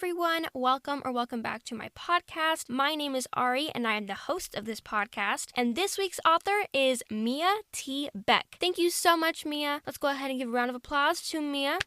everyone, welcome back to my podcast. My name is Ari and I am the host of this podcast, and this week's author is Miya T. Beck. Thank you so much, Miya. Let's go ahead and give a round of applause to Miya.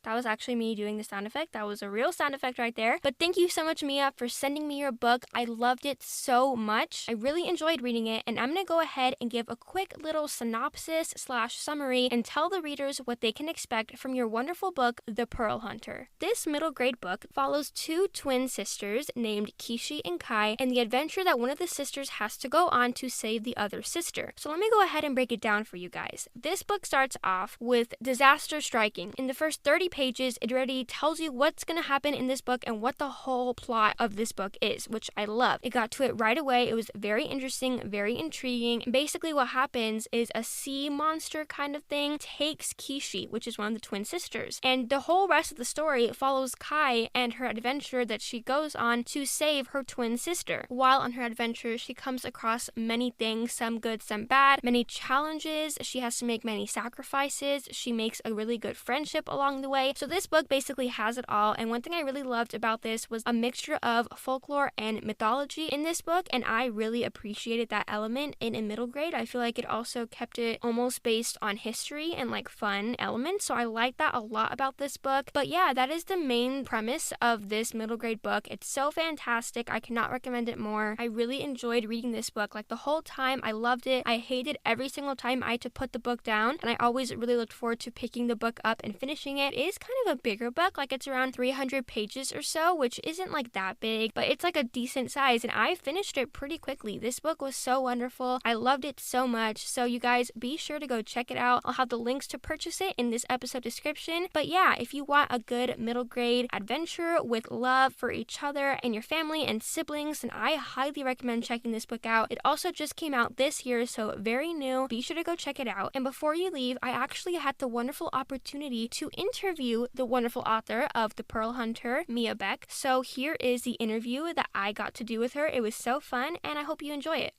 That was actually me doing the sound effect. That was a real sound effect right there. But thank you so much, Miya, for sending me your book. I loved it so much. I really enjoyed reading it, and I'm going to go ahead and give a quick little synopsis/summary and tell the readers what they can expect from your wonderful book, The Pearl Hunter. This middle grade book follows two twin sisters named Kishi and Kai and the adventure that one of the sisters has to go on to save the other sister. So let me go ahead and break it down for you guys. This book starts off with disaster striking. In the first 30 pages, it already tells you what's going to happen in this book and what the whole plot of this book is, which I love. It got to it right away. It was very interesting, very intriguing. And basically what happens is a sea monster kind of thing takes Kishi, which is one of the twin sisters. And the whole rest of the story follows Kai and her adventure that she goes on to save her twin sister. While on her adventure, she comes across many things, some good, some bad, many challenges. She has to make many sacrifices. She makes a really good friendship along the way. So this book basically has it all, and one thing I really loved about this was a mixture of folklore and mythology in this book, and I really appreciated that element in a middle grade. I feel like it also kept it almost based on history and like fun elements, so I like that a lot about this book. But yeah, that is the main premise of this middle grade book. It's so fantastic. I cannot recommend it more. I really enjoyed reading this book. Like the whole time, I loved it. I hated every single time I had to put the book down, and I always really looked forward to picking the book up and finishing it. It is kind of a bigger book, like it's around 300 pages or so, which isn't like that big, but it's like a decent size, and I finished it pretty quickly. This book was so wonderful. I loved it so much. So you guys be sure to go check it out. I'll have the links to purchase it in this episode description. But yeah, if you want a good middle grade adventure with love for each other and your family and siblings, then I highly recommend checking this book out. It also just came out this year, so very new. Be sure to go check it out. And before you leave, I actually had the wonderful opportunity to interview the wonderful author of The Pearl Hunter, Miya Beck. So here is the interview that I got to do with her. It was so fun, and I hope you enjoy it.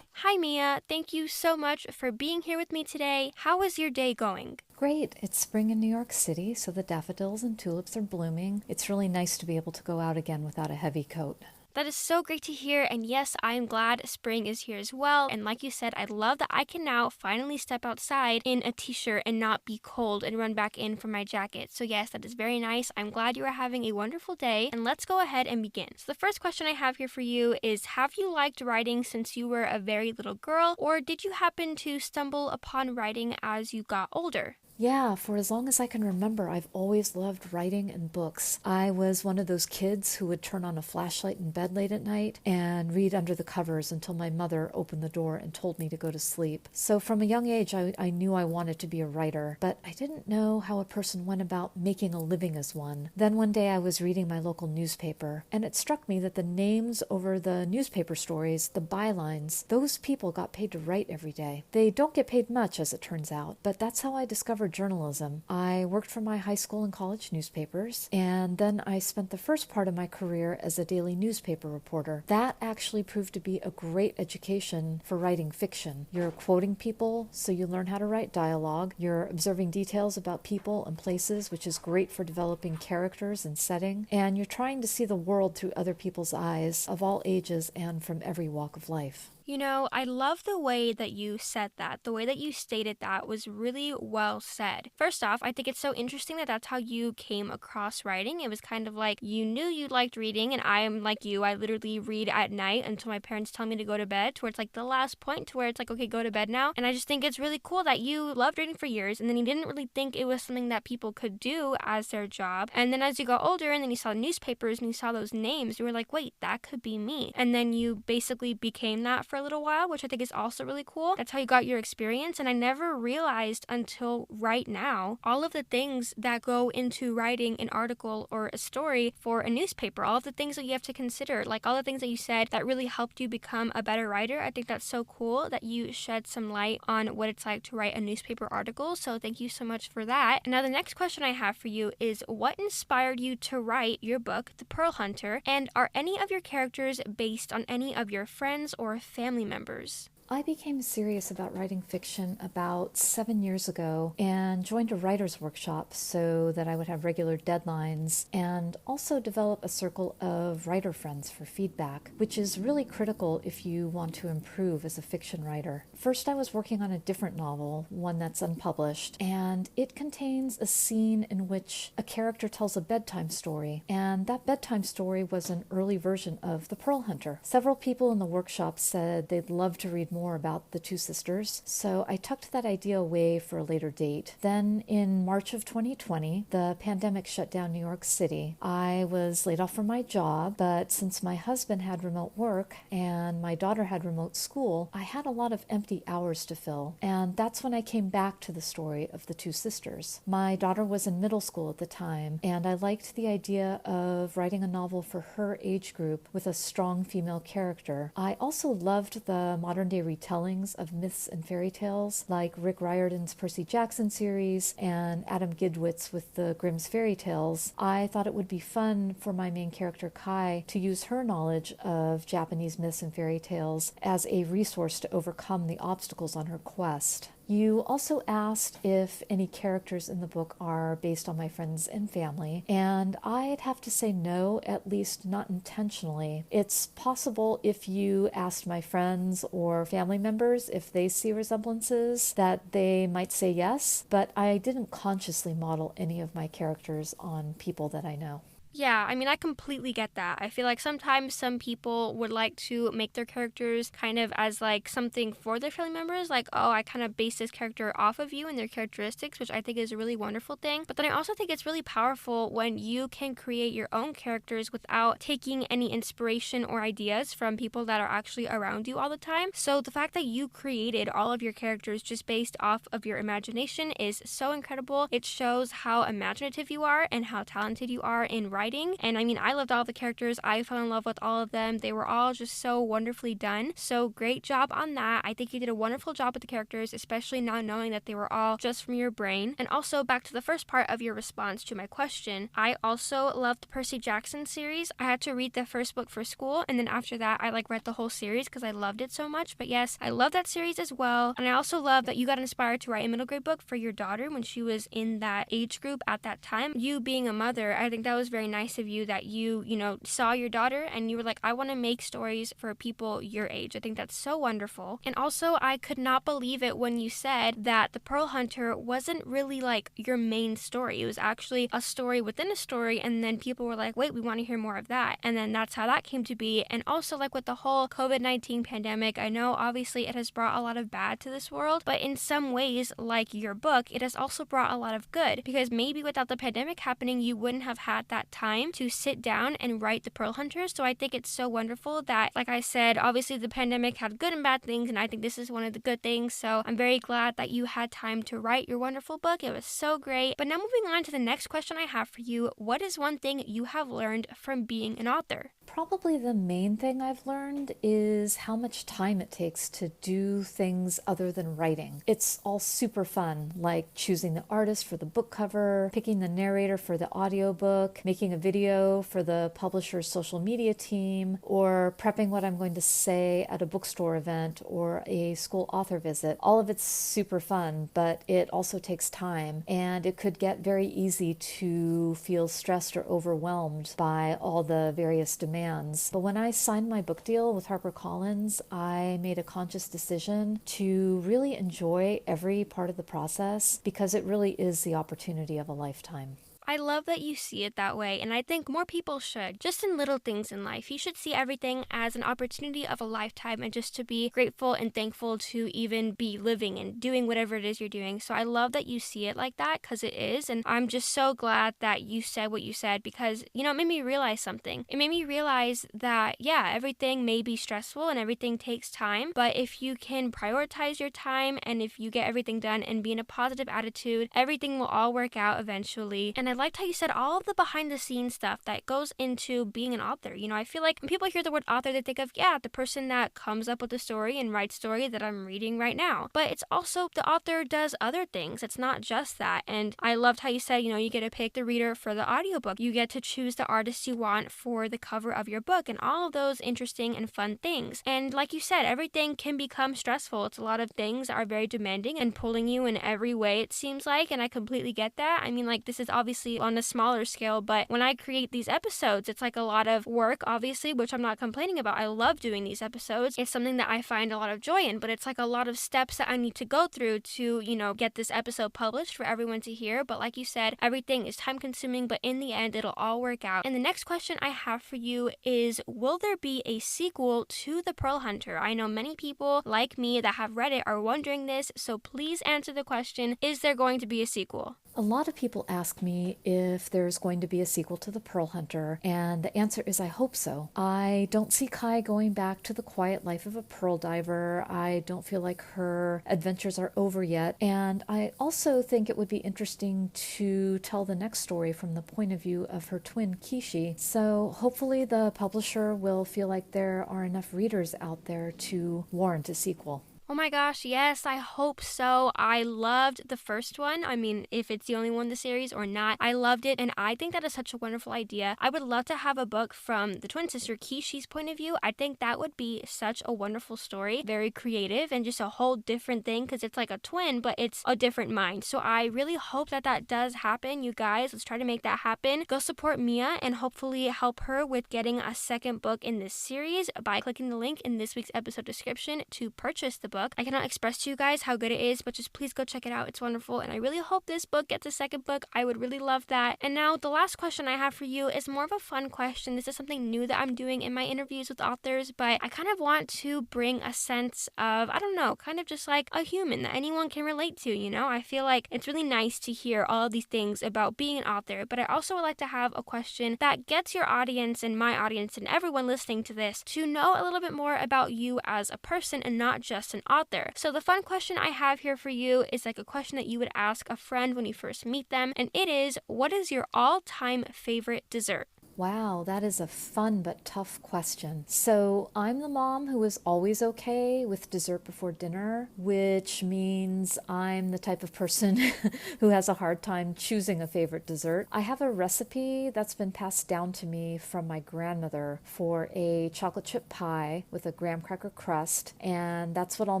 Hi Miya, thank you so much for being here with me today. How is your day going? Great. It's spring in New York City, so the daffodils and tulips are blooming. It's really nice to be able to go out again without a heavy coat. That is so great to hear, and yes, I am glad spring is here as well. And like you said, I love that I can now finally step outside in a t-shirt and not be cold and run back in for my jacket. So yes, that is very nice. I'm glad you are having a wonderful day, and let's go ahead and begin. So the first question I have here for you is, have you liked writing since you were a very little girl, or did you happen to stumble upon writing as you got older? Yeah, for as long as I can remember, I've always loved writing and books. I was one of those kids who would turn on a flashlight in bed late at night and read under the covers until my mother opened the door and told me to go to sleep. So from a young age, I knew I wanted to be a writer, but I didn't know how a person went about making a living as one. Then one day I was reading my local newspaper, and it struck me that the names over the newspaper stories, the bylines, those people got paid to write every day. They don't get paid much, as it turns out, but that's how I discovered journalism. I worked for my high school and college newspapers, and then I spent the first part of my career as a daily newspaper reporter. That actually proved to be a great education for writing fiction. You're quoting people, so you learn how to write dialogue. You're observing details about people and places, which is great for developing characters and setting. And you're trying to see the world through other people's eyes of all ages and from every walk of life. You know, I love the way that you said that. The way that you stated that was really well said. First off, I think it's so interesting that that's how you came across writing. It was kind of like you knew you liked reading, and I am like you. I literally read at night until my parents tell me to go to bed, to where it's like the last point to where it's like, okay, go to bed now. And I just think it's really cool that you loved reading for years, and then you didn't really think it was something that people could do as their job. And then as you got older and then you saw newspapers and you saw those names, you were like, wait, that could be me. And then you basically became that for a little while, which I think is also really cool. That's how you got your experience, and I never realized until right now all of the things that go into writing an article or a story for a newspaper, all of the things that you have to consider, like all the things that you said that really helped you become a better writer. I think that's so cool that you shed some light on what it's like to write a newspaper article, so thank you so much for that. Now the next question I have for you is, what inspired you to write your book, The Pearl Hunter, and are any of your characters based on any of your friends or family members? I became serious about writing fiction about 7 years ago and joined a writer's workshop so that I would have regular deadlines and also develop a circle of writer friends for feedback, which is really critical if you want to improve as a fiction writer. First, I was working on a different novel, one that's unpublished, and it contains a scene in which a character tells a bedtime story, and that bedtime story was an early version of The Pearl Hunter. Several people in the workshop said they'd love to read more about the two sisters, so I tucked that idea away for a later date. Then in March of 2020, the pandemic shut down New York City. I was laid off from my job, but since my husband had remote work and my daughter had remote school, I had a lot of empty hours to fill, and that's when I came back to the story of the two sisters. My daughter was in middle school at the time, and I liked the idea of writing a novel for her age group with a strong female character. I also loved the modern-day retellings of myths and fairy tales, like Rick Riordan's Percy Jackson series and Adam Gidwitz with the Grimm's fairy tales. I thought it would be fun for my main character Kai to use her knowledge of Japanese myths and fairy tales as a resource to overcome the obstacles on her quest. You also asked if any characters in the book are based on my friends and family, and I'd have to say no, at least not intentionally. It's possible if you asked my friends or family members if they see resemblances that they might say yes, but I didn't consciously model any of my characters on people that I know. Yeah, I mean, I completely get that. I feel like sometimes some people would like to make their characters kind of as like something for their family members, like, oh, I kind of base this character off of you and their characteristics, which I think is a really wonderful thing. But then I also think it's really powerful when you can create your own characters without taking any inspiration or ideas from people that are actually around you all the time. So the fact that you created all of your characters just based off of your imagination is so incredible. It shows how imaginative you are and how talented you are in writing. And I mean, I loved all the characters. I fell in love with all of them. They were all just so wonderfully done. So great job on that. I think you did a wonderful job with the characters, especially now knowing that they were all just from your brain. And also back to the first part of your response to my question, I also loved the Percy Jackson series. I had to read the first book for school, and then after that I read the whole series because I loved it so much. But yes, I love that series as well. And I also love that you got inspired to write a middle grade book for your daughter when she was in that age group at that time. You being a mother, I think that was very nice of you that you saw your daughter and you were like, I want to make stories for people your age. I think that's so wonderful. And also, I could not believe it when you said that The Pearl Hunter wasn't really like your main story. It was actually a story within a story, and then people were like, wait, we want to hear more of that. And then that's how that came to be. And also, like with the whole COVID-19 pandemic, I know obviously it has brought a lot of bad to this world, but in some ways, like your book, it has also brought a lot of good, because maybe without the pandemic happening, you wouldn't have had that time to sit down and write The Pearl Hunters. So I think it's so wonderful that, like I said, obviously the pandemic had good and bad things, and I think this is one of the good things. So I'm very glad that you had time to write your wonderful book. It was so great. But now moving on to the next question I have for you, what is one thing you have learned from being an author? Probably the main thing I've learned is how much time it takes to do things other than writing. It's all super fun, like choosing the artist for the book cover, picking the narrator for the audiobook, making a video for the publisher's social media team, or prepping what I'm going to say at a bookstore event or a school author visit. All of it's super fun, but it also takes time, and it could get very easy to feel stressed or overwhelmed by all the various demands. But when I signed my book deal with HarperCollins, I made a conscious decision to really enjoy every part of the process, because it really is the opportunity of a lifetime. I love that you see it that way, and I think more people should. Just in little things in life, you should see everything as an opportunity of a lifetime, and just to be grateful and thankful to even be living and doing whatever it is you're doing. So I love that you see it like that, because it is, and I'm just so glad that you said what you said, because, it made me realize something. It made me realize that, yeah, everything may be stressful and everything takes time, but if you can prioritize your time and if you get everything done and be in a positive attitude, everything will all work out eventually. And I liked how you said all of the behind the scenes stuff that goes into being an author. I feel like when people hear the word author, they think of, yeah, the person that comes up with the story and writes story that I'm reading right now. But it's also the author does other things. It's not just that. And I loved how you said, you get to pick the reader for the audiobook. You get to choose the artist you want for the cover of your book and all of those interesting and fun things. And like you said, everything can become stressful. It's a lot of things that are very demanding and pulling you in every way, it seems like. And I completely get that. I mean, like, this is obviously on a smaller scale, but when I create these episodes, it's like a lot of work, obviously, which I'm not complaining about. I love doing these episodes. It's something that I find a lot of joy in, but it's like a lot of steps that I need to go through to, get this episode published for everyone to hear. But like you said, everything is time consuming, but in the end, it'll all work out. And the next question I have for you is, will there be a sequel to The Pearl Hunter? I know many people like me that have read it are wondering this, so please answer the question, is there going to be a sequel? A lot of people ask me if there's going to be a sequel to The Pearl Hunter, and the answer is I hope so. I don't see Kai going back to the quiet life of a pearl diver. I don't feel like her adventures are over yet, and I also think it would be interesting to tell the next story from the point of view of her twin Kishi. So hopefully the publisher will feel like there are enough readers out there to warrant a sequel. Oh my gosh, yes, I hope so. I loved the first one. I mean, if it's the only one in the series or not, I loved it, and I think that is such a wonderful idea. I would love to have a book from the twin sister Kishi's point of view. I think that would be such a wonderful story, very creative, and just a whole different thing, because it's like a twin, but it's a different mind. So I really hope that that does happen. You guys, let's try to make that happen. Go support Miya and hopefully help her with getting a second book in this series by clicking the link in this week's episode description to purchase the book. I cannot express to you guys how good it is, but just please go check it out. It's wonderful, and I really hope this book gets a second book. I would really love that. And now the last question I have for you is more of a fun question. This is something new that I'm doing in my interviews with authors, but I kind of want to bring a sense of, I don't know, kind of just like a human that anyone can relate to, I feel like it's really nice to hear all of these things about being an author, but I also would like to have a question that gets your audience and my audience and everyone listening to this to know a little bit more about you as a person and not just an author. So the fun question I have here for you is like a question that you would ask a friend when you first meet them, and it is, what is your all-time favorite dessert? Wow, that is a fun but tough question. So I'm the mom who is always okay with dessert before dinner, which means I'm the type of person who has a hard time choosing a favorite dessert. I have a recipe that's been passed down to me from my grandmother for a chocolate chip pie with a graham cracker crust, and that's what I'll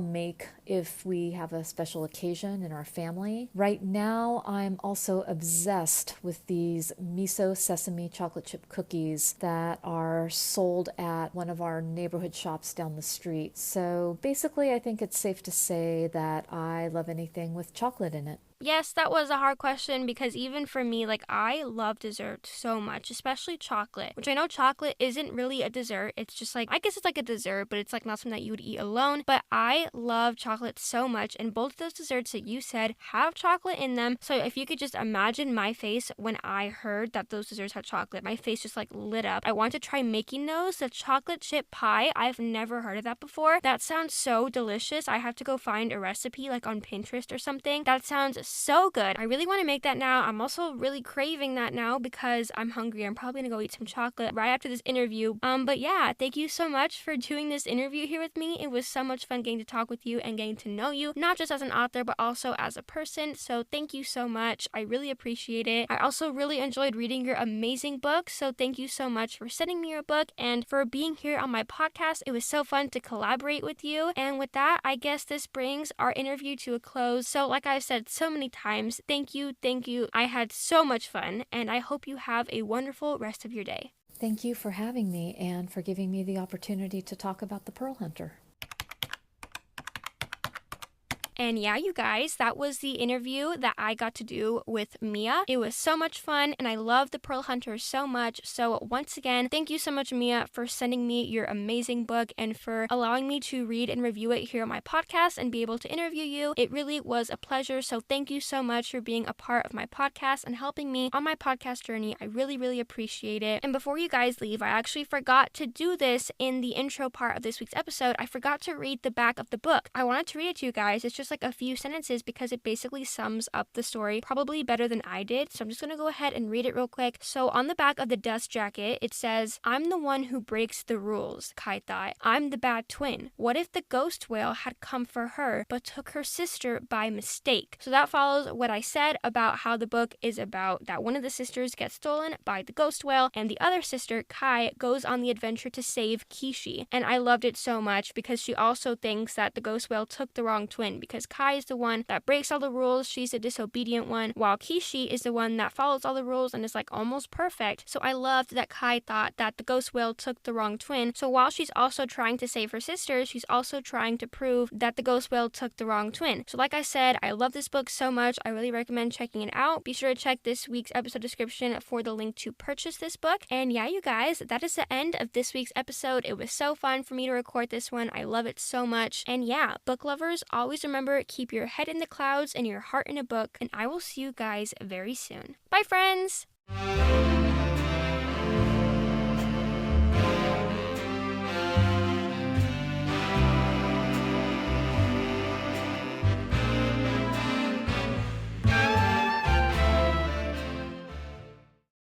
make if we have a special occasion in our family. Right now, I'm also obsessed with these miso sesame chocolate chip cookies that are sold at one of our neighborhood shops down the street. So basically, I think it's safe to say that I love anything with chocolate in it. Yes, that was a hard question because even for me, like, I love dessert so much, especially chocolate, which I know chocolate isn't really a dessert. It's just like, I guess it's like a dessert, but it's like not something that you would eat alone. But I love chocolate so much, and both of those desserts that you said have chocolate in them. So if you could just imagine my face when I heard that those desserts had chocolate, my face just like lit up. I want to try making those. The chocolate chip pie, I've never heard of that before. That sounds so delicious. I have to go find a recipe like on Pinterest or something. That sounds so good. I really want to make that now. I'm also really craving that now because I'm hungry. I'm probably gonna go eat some chocolate right after this interview. But yeah, thank you so much for doing this interview here with me. It was so much fun getting to talk with you and getting to know you, not just as an author, but also as a person. So thank you so much. I really appreciate it. I also really enjoyed reading your amazing book. So thank you so much for sending me your book and for being here on my podcast. It was so fun to collaborate with you. And with that, I guess this brings our interview to a close. So like I've said so many times, thank you. I had so much fun, and I hope you have a wonderful rest of your day. Thank you for having me and for giving me the opportunity to talk about the Pearl Hunter. And yeah, you guys, that was the interview that I got to do with Miya. It was so much fun, and I love the Pearl Hunter so much. So once again, thank you so much, Miya, for sending me your amazing book and for allowing me to read and review it here on my podcast and be able to interview you. It really was a pleasure. So thank you so much for being a part of my podcast and helping me on my podcast journey. I really, really appreciate it. And before you guys leave, I actually forgot to do this in the intro part of this week's episode. I forgot to read the back of the book. I wanted to read it to you guys. It's just like a few sentences because it basically sums up the story probably better than I did. So I'm just going to go ahead and read it real quick. So on the back of the dust jacket, it says, "I'm the one who breaks the rules," Kai thought. "I'm the bad twin. What if the ghost whale had come for her but took her sister by mistake?" So that follows what I said about how the book is about that one of the sisters gets stolen by the ghost whale and the other sister, Kai, goes on the adventure to save Kishi. And I loved it so much because she also thinks that the ghost whale took the wrong twin because Kai is the one that breaks all the rules. She's a disobedient one, while Kishi is the one that follows all the rules and is like almost perfect. So I loved that Kai thought that the ghost whale took the wrong twin. So while she's also trying to save her sister, she's also trying to prove that the ghost whale took the wrong twin. So like I said, I love this book so much. I really recommend checking it out. Be sure to check this week's episode description for the link to purchase this book. And yeah, you guys, that is the end of this week's episode. It was so fun for me to record this one. I love it so much. And yeah, book lovers, always remember, keep your head in the clouds and your heart in a book. And I will see you guys very soon. Bye, friends!